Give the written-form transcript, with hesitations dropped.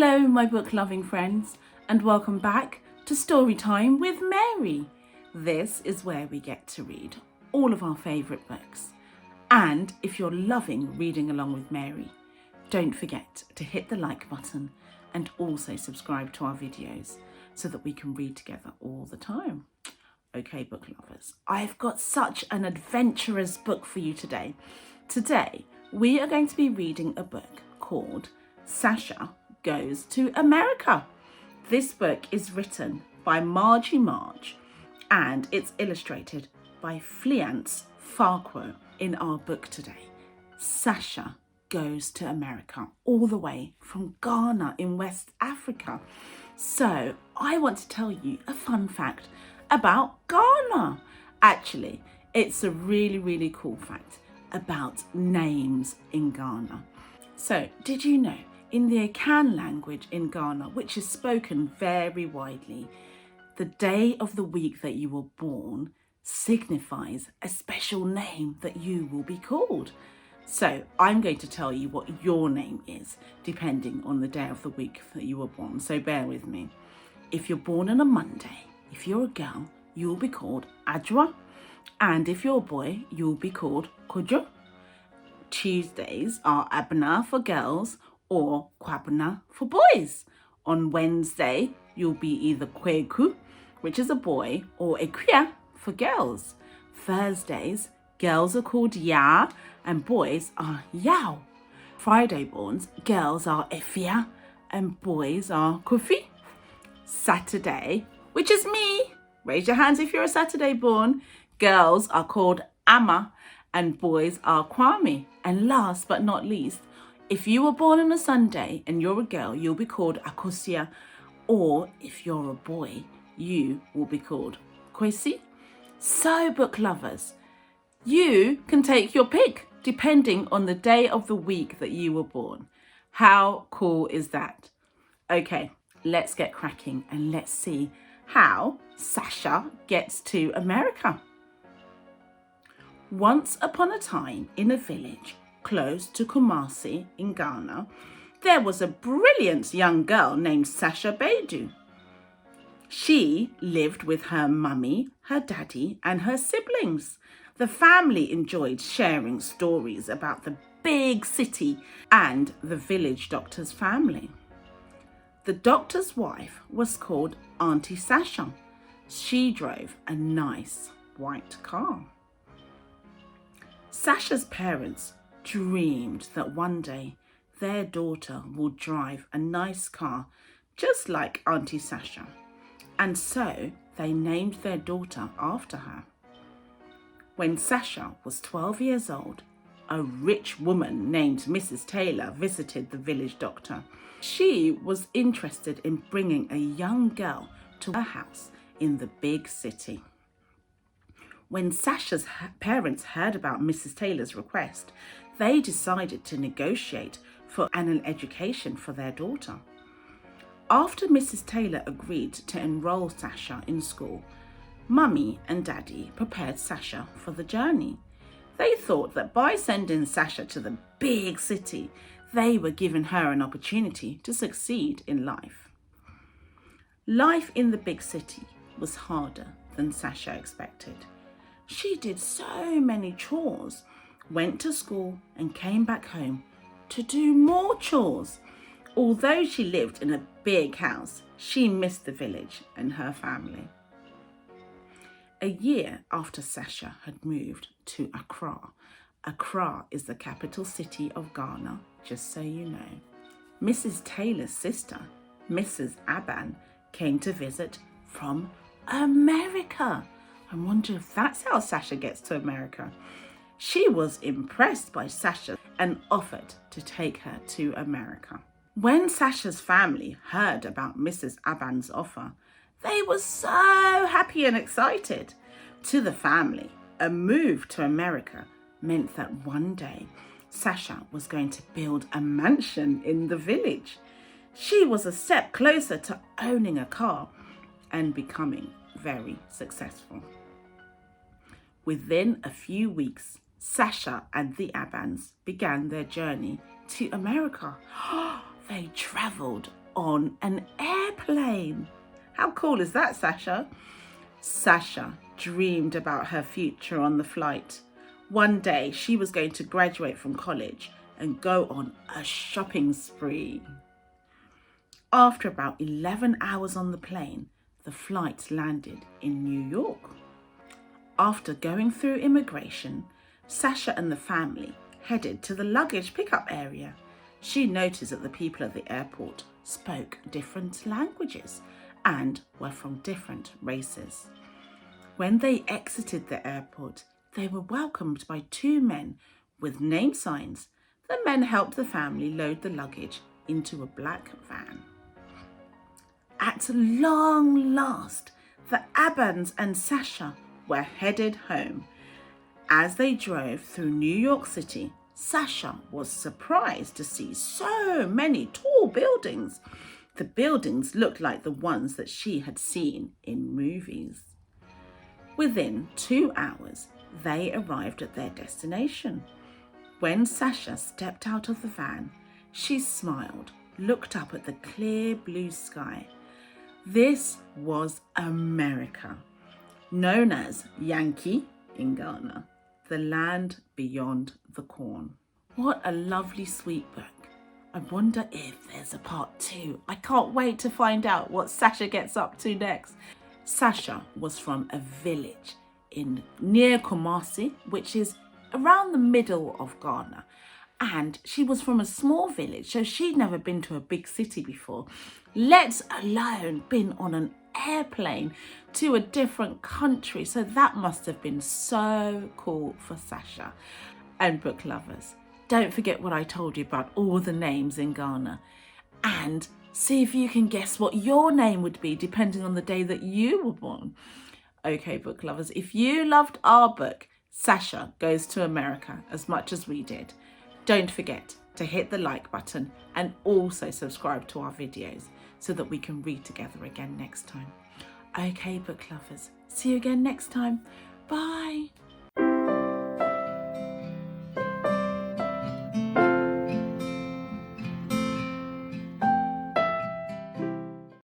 Hello, my book-loving friends, and welcome back to Storytime with Mary. This is where we get to read all of our favourite books. And if you're loving reading along with Mary, don't forget to hit the like button and also subscribe to our videos so that we can read together all the time. Okay, book lovers, I've got such an adventurous book for you today. Today, we are going to be reading a book called Sasha Goes to America. This book is written by Margie March and it's illustrated by Fleance Farquhar. In our book today, Sasha Goes to America, all the way from Ghana in West Africa. So I want to tell you a fun fact about Ghana. Actually, it's a really cool fact about names in Ghana. So did you know in the Akan language in Ghana, which is spoken very widely, the day of the week that you were born signifies a special name that you will be called. So I'm going to tell you what your name is depending on the day of the week that you were born. So bear with me. If you're born on a Monday, if you're a girl, you'll be called Ajwa. And if you're a boy, you'll be called Kojo. Tuesdays are Abna for girls or Kwabna for boys. On Wednesday, you'll be either Kweku, which is a boy, or Ekwia for girls. Thursdays, girls are called Ya and boys are Yao. Friday borns, girls are Efia and boys are Kufi. Saturday, which is me, raise your hands if you're a Saturday born, girls are called Ama and boys are Kwame. And last but not least, if you were born on a Sunday and you're a girl, you'll be called Akosia, or if you're a boy, you will be called Kwesi. So book lovers, you can take your pick depending on the day of the week that you were born. How cool is that? Okay, let's get cracking and let's see how Sasha gets to America. Once upon a time in a village close to Kumasi in Ghana, there was a brilliant young girl named Sasha Baidu. She lived with her mummy, her daddy, and her siblings. The family enjoyed sharing stories about the big city and the village doctor's family. The doctor's wife was called Auntie Sasha. She drove a nice white car. Sasha's parents dreamed that one day their daughter would drive a nice car just like Auntie Sasha, and so they named their daughter after her. When Sasha was 12 years old, a rich woman named Mrs. Taylor visited the village doctor. She was interested in bringing a young girl to her house in the big city. When Sasha's parents heard about Mrs. Taylor's request, they decided to negotiate for an education for their daughter. After Mrs. Taylor agreed to enroll Sasha in school, Mummy and Daddy prepared Sasha for the journey. They thought that by sending Sasha to the big city, they were giving her an opportunity to succeed in life. Life in the big city was harder than Sasha expected. She did so many chores, went to school and came back home to do more chores. Although she lived in a big house, she missed the village and her family. A year after Sasha had moved to Accra, Accra is the capital city of Ghana, just so you know, Mrs. Taylor's sister, Mrs. Aban, came to visit from America. I wonder if that's how Sasha gets to America. She was impressed by Sasha and offered to take her to America. When Sasha's family heard about Mrs. Aban's offer, they were so happy and excited. To the family, a move to America meant that one day Sasha was going to build a mansion in the village. She was a step closer to owning a car and becoming very successful. Within a few weeks, Sasha and the Abans began their journey to America. They travelled on an airplane. How cool is that, Sasha? Sasha dreamed about her future on the flight. One day she was going to graduate from college and go on a shopping spree. After about 11 hours on the plane, the flight landed in New York. After going through immigration, Sasha and the family headed to the luggage pickup area. She noticed that the people at the airport spoke different languages and were from different races. When they exited the airport, they were welcomed by two men with name signs. The men helped the family load the luggage into a black van. At long last, the Abans and Sasha were headed home. As they drove through New York City, Sasha was surprised to see so many tall buildings. The buildings looked like the ones that she had seen in movies. Within 2 hours, they arrived at their destination. When Sasha stepped out of the van, she smiled, looked up at the clear blue sky. This was America, known as Yankee in Ghana, the land beyond the corn. What a lovely, sweet book. I wonder if there's a part 2. I can't wait to find out what Sasha gets up to next. Sasha was from a village near Kumasi, which is around the middle of Ghana. And she was from a small village, so she'd never been to a big city before, let alone been on an airplane to a different country. So that must have been so cool for Sasha. And book lovers, don't forget what I told you about all the names in Ghana, and see if you can guess what your name would be depending on the day that you were born. Okay, book lovers, if you loved our book, Sasha Goes to America, as much as we did, don't forget to hit the like button and also subscribe to our videos so that we can read together again next time. Okay, book lovers, see you again next time. Bye.